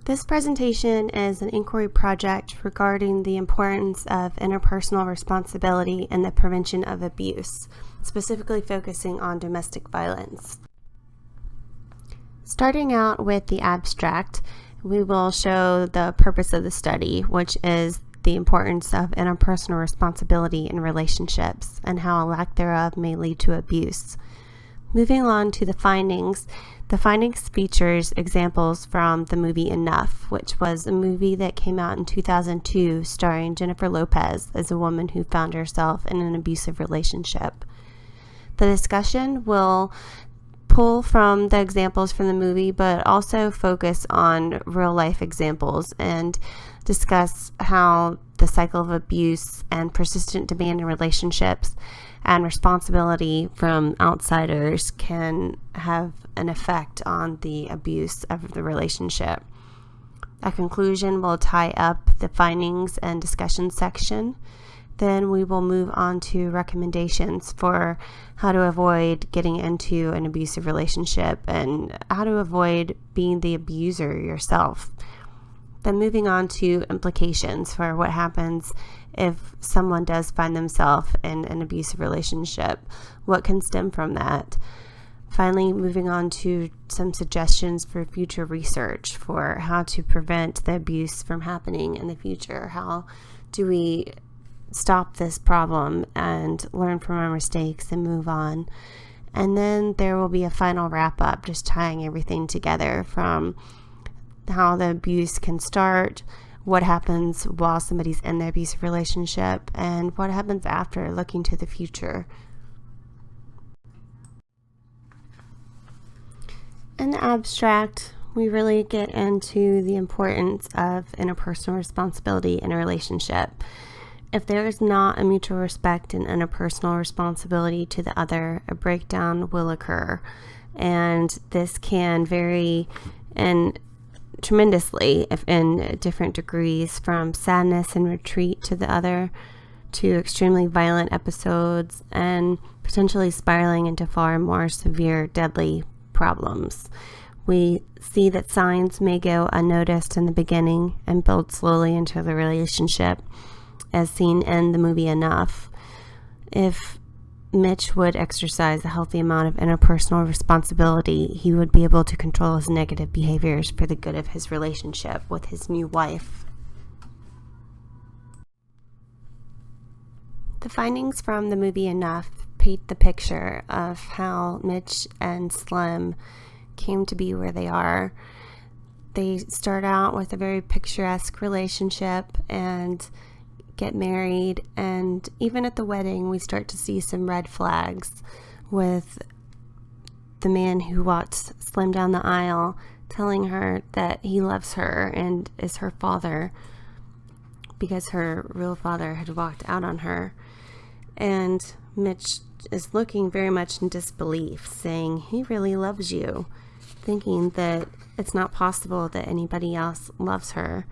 This presentation is an inquiry project regarding the importance of interpersonal responsibility in the prevention of abuse, specifically focusing on domestic violence. Starting out with the abstract, we will show the purpose of the study, which is the importance of interpersonal responsibility in relationships and how a lack thereof may lead to abuse. Moving on to the findings features examples from the movie Enough, which was a movie that came out in 2002 starring Jennifer Lopez as a woman who found herself in an abusive relationship. The discussion will pull from the examples from the movie, but also focus on real-life examples and discuss how the cycle of abuse and persistent demand in relationships and responsibility from outsiders can have an effect on the abuse of the relationship. A conclusion will tie up the findings and discussion section. Then we will move on to recommendations for how to avoid getting into an abusive relationship and how to avoid being the abuser yourself. Then moving on to implications for what happens if someone does find themselves in an abusive relationship, what can stem from that. Finally, moving on to some suggestions for future research for how to prevent the abuse from happening in the future. How do we stop this problem and learn from our mistakes and move on? And then there will be a final wrap up, just tying everything together from how the abuse can start, what happens while somebody's in the abusive relationship, and what happens after, looking to the future. In the abstract, we really get into the importance of interpersonal responsibility in a relationship. If there is not a mutual respect and interpersonal responsibility to the other, a breakdown will occur. And this can vary tremendously if in different degrees, from sadness and retreat to the other, to extremely violent episodes, and potentially spiraling into far more severe, deadly problems. We see that signs may go unnoticed in the beginning and build slowly into the relationship, as seen in the movie Enough. If Mitch would exercise a healthy amount of interpersonal responsibility, he would be able to control his negative behaviors for the good of his relationship with his new wife. The findings from the movie Enough paint the picture of how Mitch and Slim came to be where they are. They start out with a very picturesque relationship and get married, and even at the wedding we start to see some red flags, with the man who walks Slim down the aisle telling her that he loves her and is her father because her real father had walked out on her. And Mitch is looking very much in disbelief, saying he really loves you, thinking that it's not possible that anybody else loves her.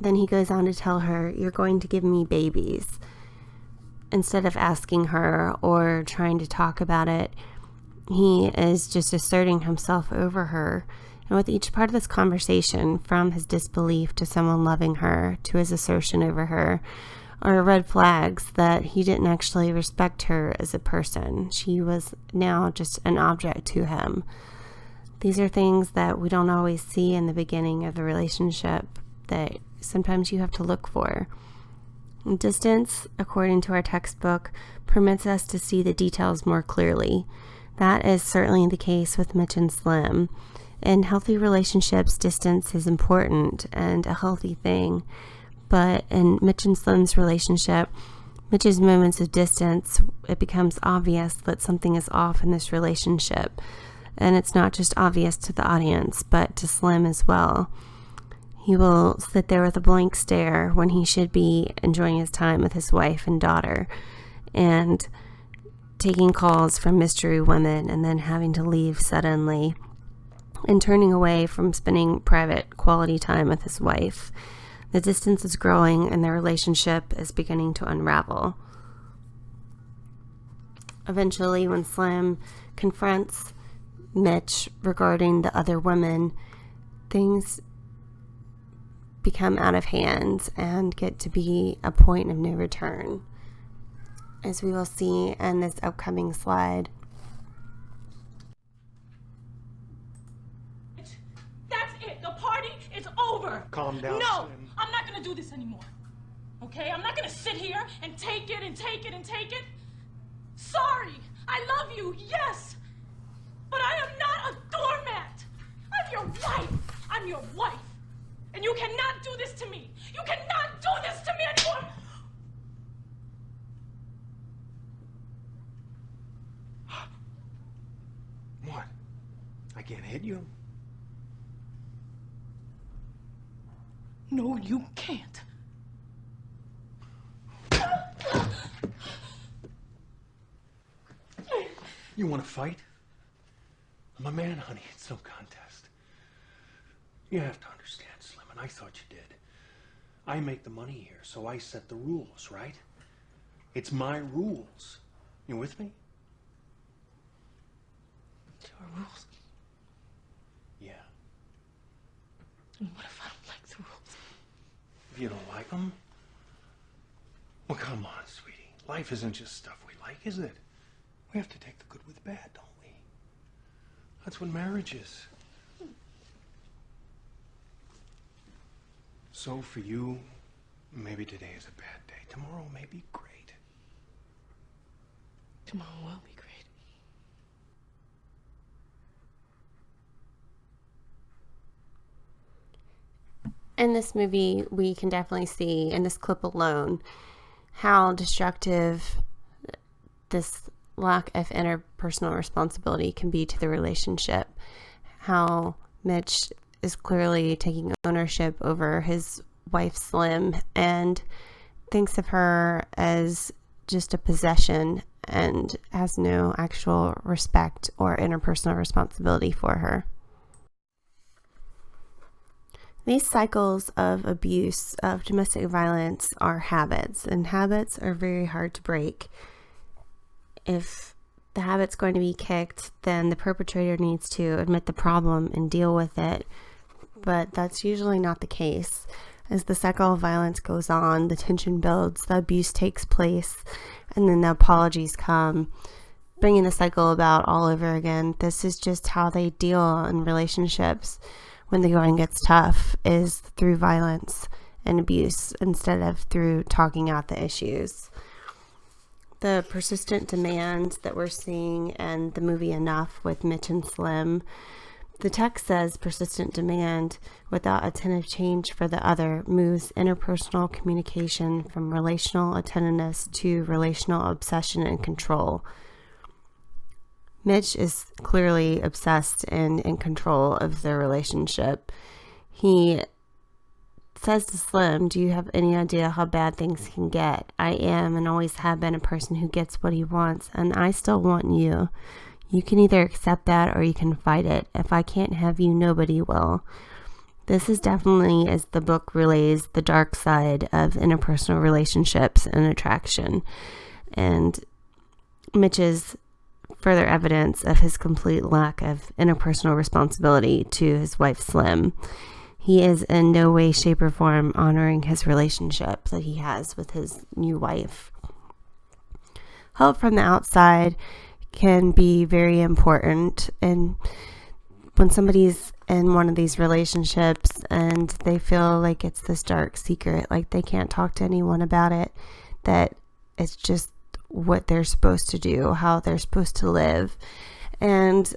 Then he goes on to tell her, "You're going to give me babies." Instead of asking her or trying to talk about it, he is just asserting himself over her. And with each part of this conversation, from his disbelief to someone loving her to his assertion over her, are red flags that he didn't actually respect her as a person. She was now just an object to him. These are things that we don't always see in the beginning of the relationship, that sometimes you have to look for. Distance, according to our textbook, permits us to see the details more clearly. That is certainly the case with Mitch and Slim. In healthy relationships, distance is important and a healthy thing. But in Mitch and Slim's relationship, Mitch's moments of distance, it becomes obvious that something is off in this relationship. And it's not just obvious to the audience, but to Slim as well. He will sit there with a blank stare when he should be enjoying his time with his wife and daughter, and taking calls from mystery women and then having to leave suddenly, and turning away from spending private quality time with his wife. The distance is growing and their relationship is beginning to unravel. Eventually, when Slim confronts Mitch regarding the other women, things become out of hand and get to be a point of no return, as we will see in this upcoming slide. That's it. The party is over. Calm down, No, Slim. I'm not going to do this anymore. Okay? I'm not going to sit here and take it and take it and take it. Sorry. I love you, yes. But I am not a doormat. I'm your wife. I'm your wife. And you cannot do this to me. You cannot do this to me anymore. What? I can't hit you? No, you can't. You want to fight? I'm a man, honey. It's no contest. You have to understand, Slim, and I thought you did. I make the money here, so I set the rules, right? It's my rules. You with me? Your rules. Yeah. And what if I don't like the rules? If you don't like them? Well, come on, sweetie. Life isn't just stuff we like, is it? We have to take the good with the bad, don't we? That's what marriage is. So for you, maybe today is a bad day. Tomorrow may be great. Tomorrow will be great. In this movie, we can definitely see, in this clip alone, how destructive this lack of interpersonal responsibility can be to the relationship. How Mitch is clearly taking ownership over his wife, Slim, and thinks of her as just a possession and has no actual respect or interpersonal responsibility for her. These cycles of abuse, of domestic violence, are habits, and habits are very hard to break. If the habit's going to be kicked, then the perpetrator needs to admit the problem and deal with it, but that's usually not the case. As the cycle of violence goes on, the tension builds, the abuse takes place, and then the apologies come, bringing the cycle about all over again. This is just how they deal in relationships when the going gets tough, is through violence and abuse instead of through talking out the issues. The persistent demand that we're seeing in the movie Enough with Mitch and Slim, the text says persistent demand without attentive change for the other moves interpersonal communication from relational attentiveness to relational obsession and control. Mitch is clearly obsessed and in control of their relationship. He says to Slim, "Do you have any idea how bad things can get? I am and always have been a person who gets what he wants, and I still want you. You can either accept that or you can fight it. If I can't have you, nobody will." This is definitely, as the book relays, the dark side of interpersonal relationships and attraction. And Mitch's further evidence of his complete lack of interpersonal responsibility to his wife, Slim. He is in no way, shape, or form honoring his relationship that he has with his new wife. Help from the outside can be very important, and when somebody's in one of these relationships and they feel like it's this dark secret, like they can't talk to anyone about it, that it's just what they're supposed to do, how they're supposed to live, and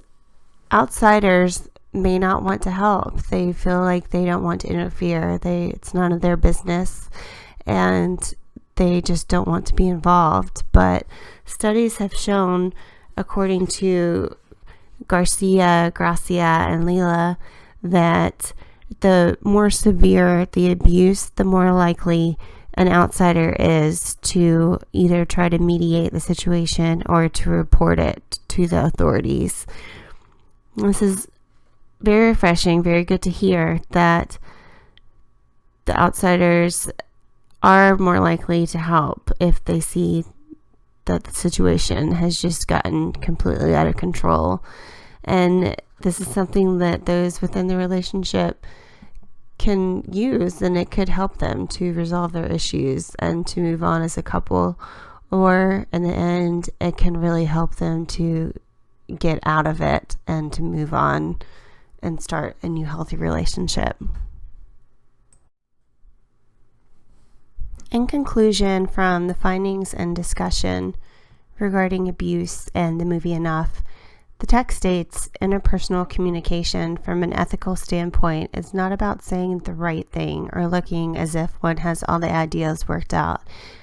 outsiders may not want to help. They feel like they don't want to interfere. It's none of their business, and they just don't want to be involved. But studies have shown, according to Gracia, and Leela, that the more severe the abuse, the more likely an outsider is to either try to mediate the situation or to report it to the authorities. This is very refreshing, very good to hear that the outsiders are more likely to help if they see that the situation has just gotten completely out of control. And this is something that those within the relationship can use, and it could help them to resolve their issues and to move on as a couple. Or in the end, it can really help them to get out of it and to move on and start a new healthy relationship. In conclusion, from the findings and discussion regarding abuse and the movie Enough, the text states interpersonal communication from an ethical standpoint is not about saying the right thing or looking as if one has all the ideas worked out.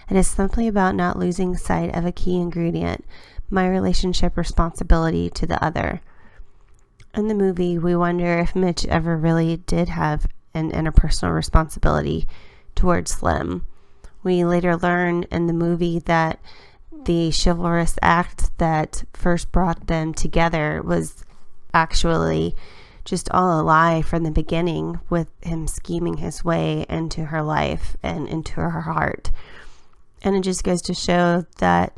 It is simply about not losing sight of a key ingredient, my relationship responsibility to the other. In the movie, we wonder if Mitch ever really did have an interpersonal responsibility towards Slim. We later learn in the movie that the chivalrous act that first brought them together was actually just all a lie from the beginning, with him scheming his way into her life and into her heart. And it just goes to show that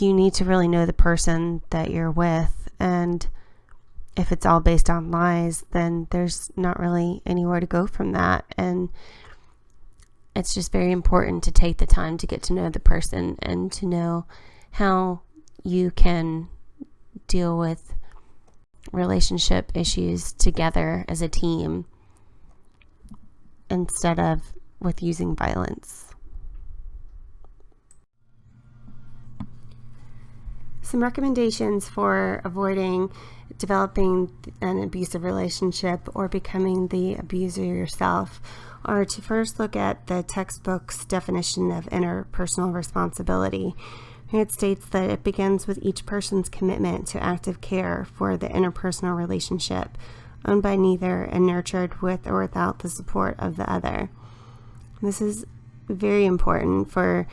you need to really know the person that you're with, and if it's all based on lies, then there's not really anywhere to go from that. And it's just very important to take the time to get to know the person and to know how you can deal with relationship issues together as a team instead of with using violence. Some recommendations for avoiding developing an abusive relationship or becoming the abuser yourself are to first look at the textbook's definition of interpersonal responsibility. It states that it begins with each person's commitment to active care for the interpersonal relationship, owned by neither and nurtured with or without the support of the other. This is very important for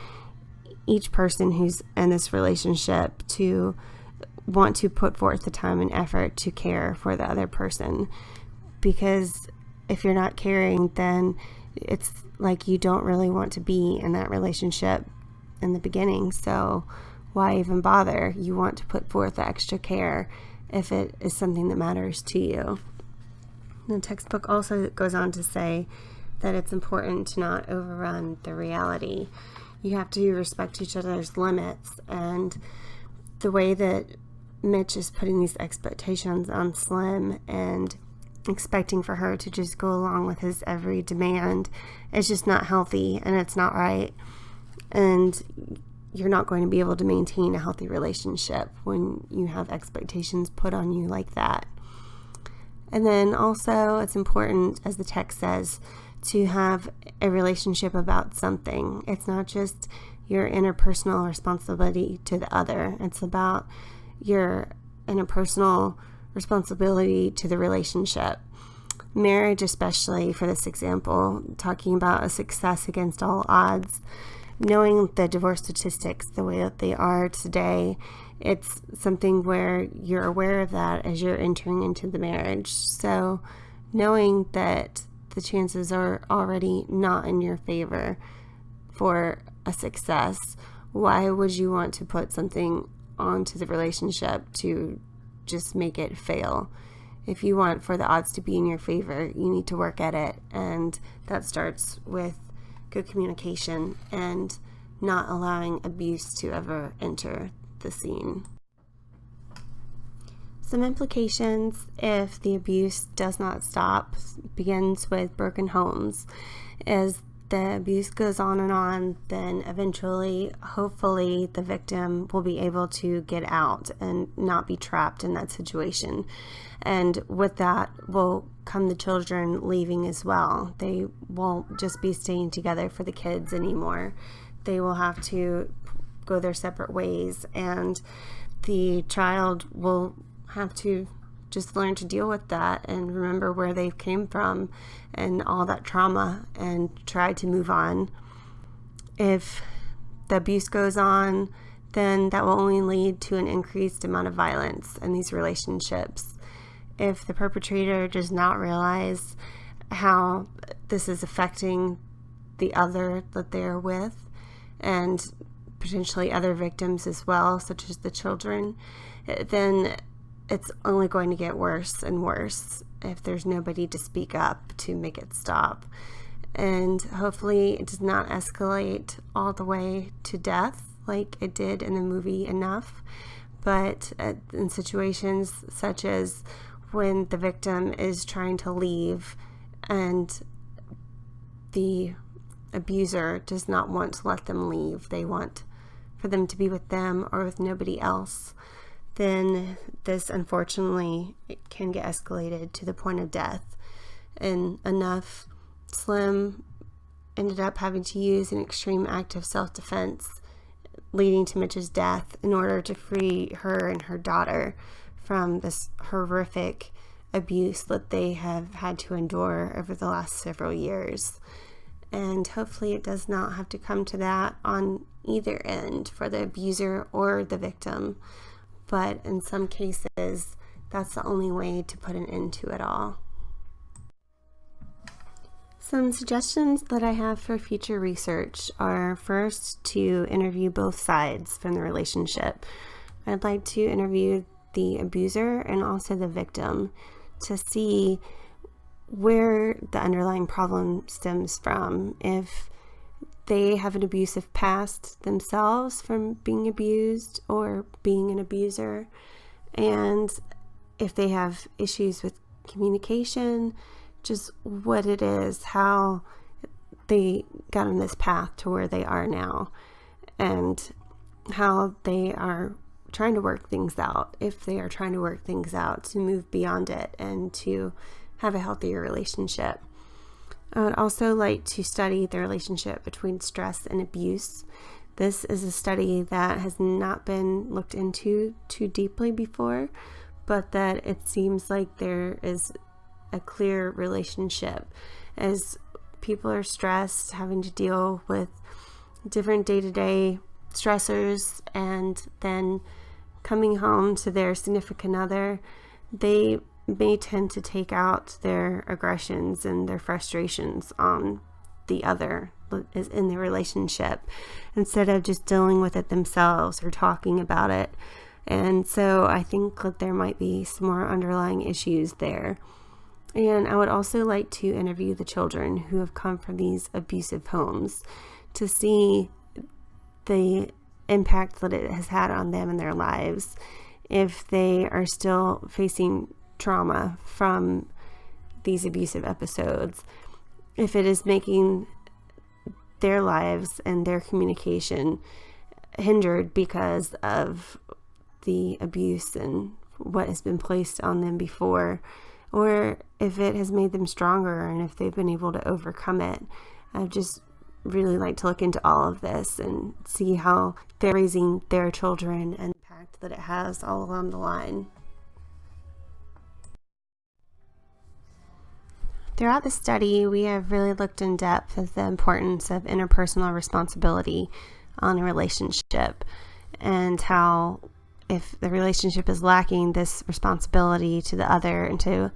each person who's in this relationship to want to put forth the time and effort to care for the other person, because if you're not caring, then it's like you don't really want to be in that relationship in the beginning. So why even bother? You want to put forth the extra care if it is something that matters to you. The textbook also goes on to say that it's important to not overrun the reality. You have to respect each other's limits, and the way that Mitch is putting these expectations on Slim and expecting for her to just go along with his every demand is just not healthy, and it's not right. And you're not going to be able to maintain a healthy relationship when you have expectations put on you like that. And then also, it's important, as the text says, to have a relationship about something. It's not just your interpersonal responsibility to the other. It's about your interpersonal responsibility to the relationship. Marriage, especially for this example, talking about a success against all odds, knowing the divorce statistics the way that they are today, it's something where you're aware of that as you're entering into the marriage. So knowing that the chances are already not in your favor for a success, why would you want to put something onto the relationship to just make it fail? If you want for the odds to be in your favor, you need to work at it, and that starts with good communication and not allowing abuse to ever enter the scene. Some implications if the abuse does not stop begins with broken homes. As the abuse goes on, then eventually, hopefully, the victim will be able to get out and not be trapped in that situation. And with that will come the children leaving as well. They won't just be staying together for the kids anymore. They will have to go their separate ways, and the child will have to just learn to deal with that and remember where they came from and all that trauma and try to move on. If the abuse goes on, then that will only lead to an increased amount of violence in these relationships. If the perpetrator does not realize how this is affecting the other that they're with, and potentially other victims as well, such as the children, then it's only going to get worse and worse. if there's nobody to speak up to make it stop. And hopefully it does not escalate all the way to death like it did in the movie Enough. But in situations such as when the victim is trying to leave and the abuser does not want to let them leave, they want for them to be with them or with nobody else, then this unfortunately can get escalated to the point of death. And Enough, Slim ended up having to use an extreme act of self-defense, leading to Mitch's death in order to free her and her daughter from this horrific abuse that they have had to endure over the last several years. And hopefully it does not have to come to that on either end for the abuser or the victim. But in some cases, that's the only way to put an end to it all. Some suggestions that I have for future research are, first, to interview both sides from the relationship. I'd like to interview the abuser and also the victim to see where the underlying problem stems from. If they have an abusive past themselves from being abused or being an abuser, and if they have issues with communication, just what it is, how they got on this path to where they are now, and how they are trying to work things out, if they are trying to work things out to move beyond it and to have a healthier relationship. I would also like to study the relationship between stress and abuse. This is a study that has not been looked into too deeply before, but that it seems like there is a clear relationship as people are stressed, having to deal with different day-to-day stressors, and then coming home to their significant other, they may tend to take out their aggressions and their frustrations on the other is in the relationship instead of just dealing with it themselves or talking about it. And so I think that there might be some more underlying issues there. And I would also like to interview the children who have come from these abusive homes to see the impact that it has had on them in their lives, if they are still facing trauma from these abusive episodes, if it is making their lives and their communication hindered because of the abuse and what has been placed on them before, or if it has made them stronger and if they've been able to overcome it. I'd just really like to look into all of this and see how they're raising their children and the impact that it has all along the line. Throughout the study, we have really looked in depth at the importance of interpersonal responsibility on a relationship, and how if the relationship is lacking this responsibility to the other and to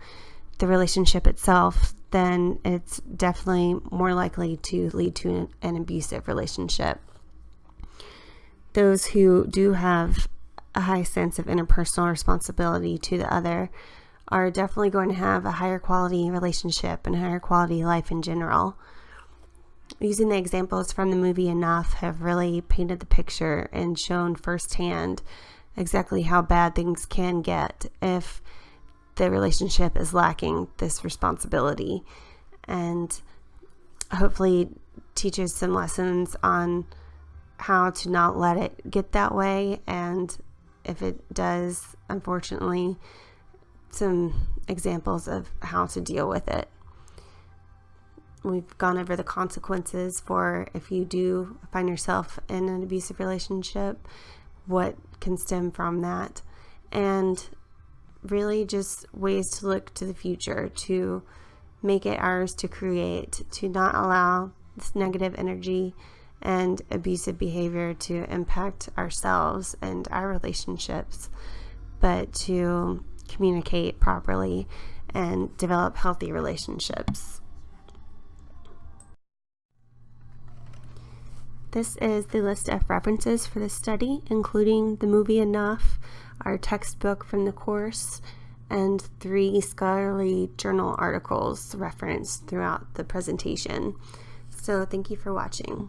the relationship itself, then it's definitely more likely to lead to an abusive relationship. Those who do have a high sense of interpersonal responsibility to the other are definitely going to have a higher quality relationship and a higher quality life in general. Using the examples from the movie Enough have really painted the picture and shown firsthand exactly how bad things can get if the relationship is lacking this responsibility, and hopefully teaches some lessons on how to not let it get that way, and if it does, unfortunately, some examples of how to deal with it. We've gone over the consequences for if you do find yourself in an abusive relationship, what can stem from that, and really just ways to look to the future to make it ours to create, to not allow this negative energy and abusive behavior to impact ourselves and our relationships, but to communicate properly and develop healthy relationships. This is the list of references for the study, including the movie Enough, our textbook from the course, and 3 scholarly journal articles referenced throughout the presentation. So thank you for watching.